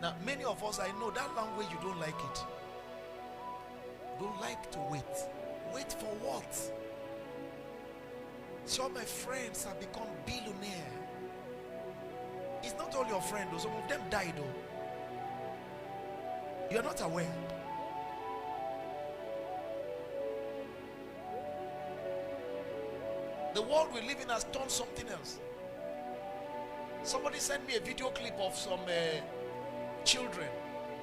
Now, many of us, I know that language, you don't like it. Don't like to wait. Wait for what? Some of my friends have become billionaires. It's not all your friends, though. Some of them died, though. You are not aware. The world we live in has turned something else. Somebody sent me a video clip of some children.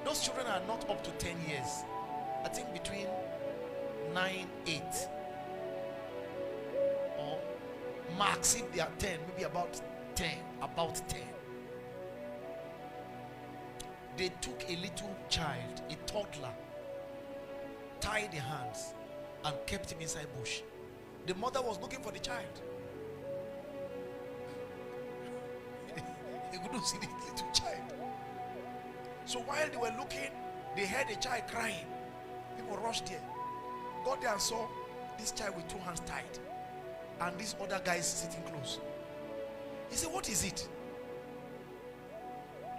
Those children are not up to 10 years. I think between 9, 8. Or max if they are 10, maybe about 10. About 10. They took a little child, a toddler, tied the hands, and kept him inside bush. The mother was looking for the child. They couldn't see the little child. So while they were looking, they heard a child crying. People rushed there. Got there and saw this child with 2 hands tied. And this other guy is sitting close. He said, "What is it?"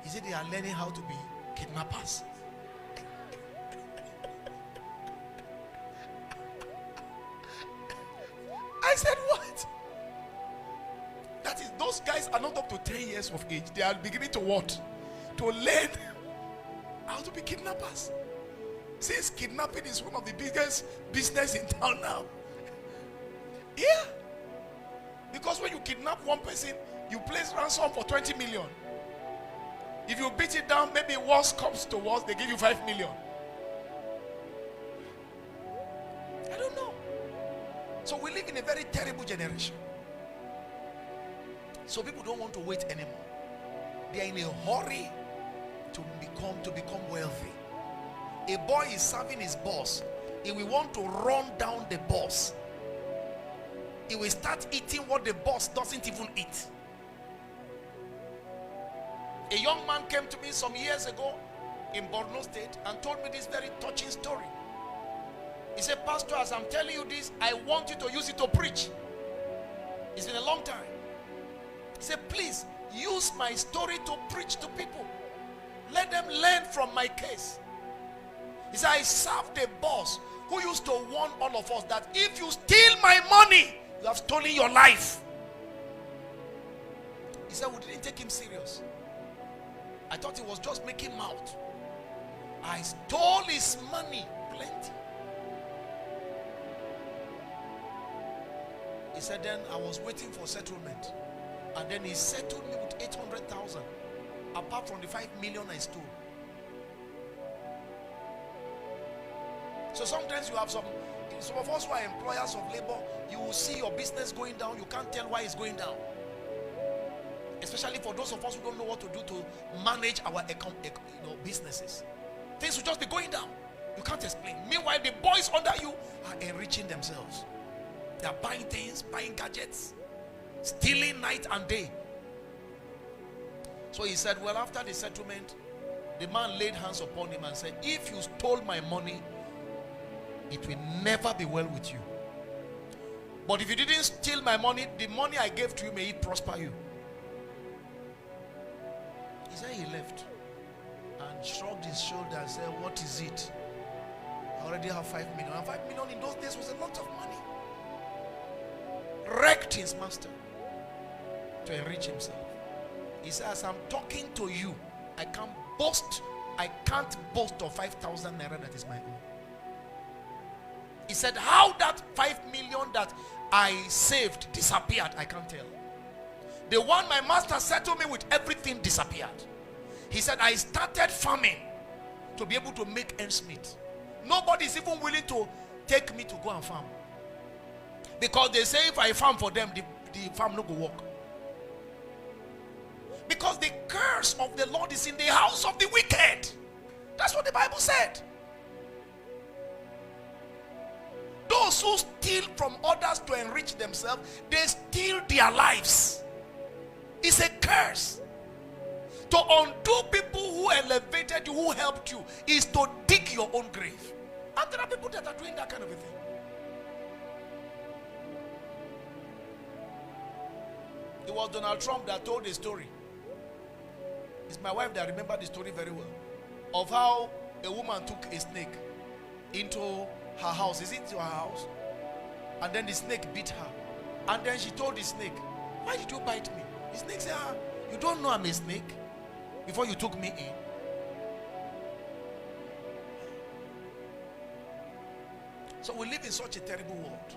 He said, "They are learning how to be kidnappers." I said, "What?" That is, those guys are not up to 10 years of age. They are beginning to what? To learn how to be kidnappers. Since kidnapping is one of the biggest business in town now. Yeah. Because when you kidnap one person, you place ransom for 20 million. If you beat it down, maybe worse comes to worse, they give you 5 million. I don't know. So we live in a very terrible generation. So people don't want to wait anymore. They are in a hurry to become wealthy. A boy is serving his boss. He will want to run down the boss. He will start eating what the boss doesn't even eat. A young man came to me some years ago in Borno State and told me this very touching story. He said, "Pastor, as I'm telling you this, I want you to use it to preach." It's been a long time. He said, "Please use my story to preach to people. Let them learn from my case." He said, "I served a boss who used to warn all of us that if you steal my money, you have stolen your life." He said, "We didn't take him serious. I thought he was just making mouth. I stole his money, plenty." He said, "Then I was waiting for settlement. And then he settled me with 800,000. Apart from the 5 million I stole." So sometimes you have some of us who are employers of labor, you will see your business going down. You can't tell why it's going down. Especially for those of us who don't know what to do to manage our businesses. Things will just be going down. You can't explain. Meanwhile, the boys under you are enriching themselves. They are buying things, buying gadgets, stealing night and day. So he said, well, after the settlement, the man laid hands upon him and said, "If you stole my money, it will never be well with you. But if you didn't steal my money, the money I gave to you, may it prosper you." He said he left and shrugged his shoulder and said, "What is it? I already have 5 million. And 5 million in those days was a lot of money. Wrecked his master to enrich himself. He said, "As I'm talking to you, I can't boast of 5,000 naira that is my own." He said, "How that 5 million that I saved disappeared, I can't tell. The one my master settled me with, everything disappeared." He said, "I started farming to be able to make ends meet. Nobody is even willing to take me to go and farm. Because they say if I farm for them, the farm no go work. Because the curse of the Lord is in the house of the wicked." That's what the Bible said. Those who steal from others to enrich themselves, they steal their lives. It's a curse. To undo people who elevated you, who helped you, is to dig your own grave. And there are people that are doing that kind of a thing. It was Donald Trump that told a story It's my wife that remember the story very well of how a woman took a snake into her house. Is it into her house? And then the snake bit her. And then she told the snake, "Why did you bite me?" The snake said, "You don't know I'm a snake before you took me in." So we live in such a terrible world.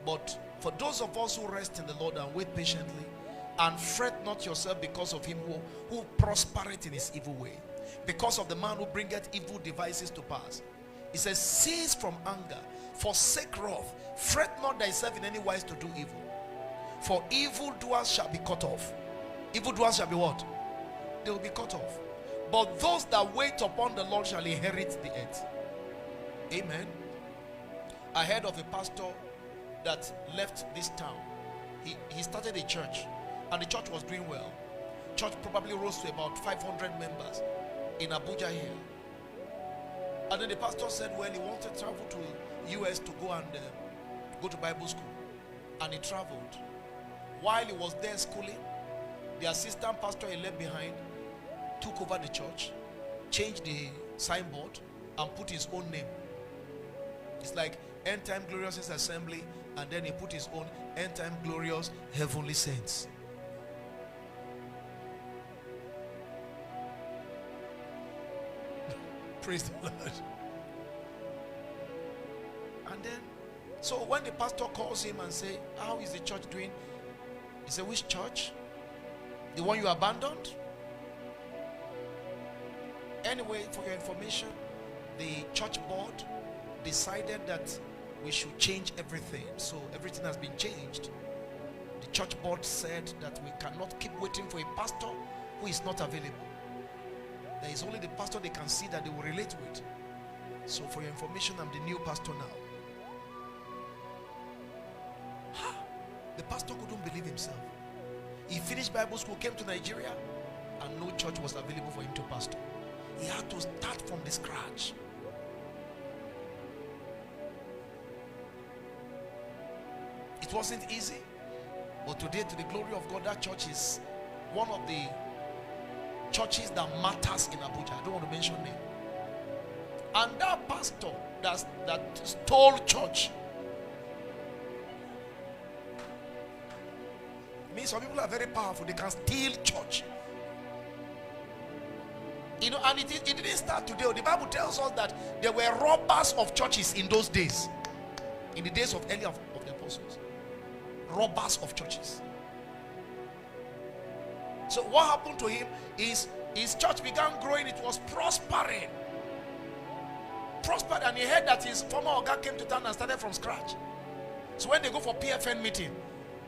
But for those of us who rest in the Lord and wait patiently, and fret not yourself because of him who prospereth in his evil way, because of the man who bringeth evil devices to pass. He says, "Cease from anger, forsake wrath, fret not thyself in any wise to do evil. For evildoers shall be cut off." Evildoers shall be what? They will be cut off. "But those that wait upon the Lord shall inherit the earth." Amen. I heard of a pastor that left this town. He started a church, and the church was doing well. Church probably rose to about 500 members in Abuja here. And then the pastor said, well, he wanted to travel to US to go and go to Bible school. And he traveled. While he was there schooling, the assistant pastor he left behind took over the church, changed the signboard, and put his own name. It's like End Time Glorious Assembly, and then he put his own End Time Glorious Heavenly Saints. Praise the Lord. And then, so when the pastor calls him and say, "How is the church doing?" He said, "Which church? The one you abandoned?" Anyway, for your information, the church board decided that we should change everything. So everything has been changed. The church board said that we cannot keep waiting for a pastor who is not available. There is only the pastor they can see that they will relate with. So for your information, I'm the new pastor now. The pastor couldn't believe himself. He finished Bible school, came to Nigeria, and no church was available for him to pastor. He had to start from the scratch. It wasn't easy, but today, to the glory of God, that church is one of the churches that matters in Abuja. I don't want to mention name. And that pastor that stole church. Means some people are very powerful. They can steal church. You know, and it didn't start today. The Bible tells us that there were robbers of churches in those days. In the days of early of the apostles. Robbers of churches. So what happened to him is his church began growing. It was prospering. Prospered, and he heard that his former Oga came to town and started from scratch. So when they go for PFN meeting,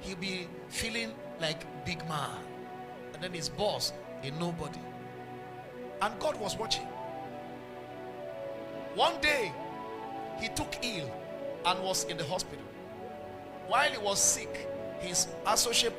he'll be feeling like big man. And then his boss, a nobody. And God was watching. One day, he took ill and was in the hospital. While he was sick, his associate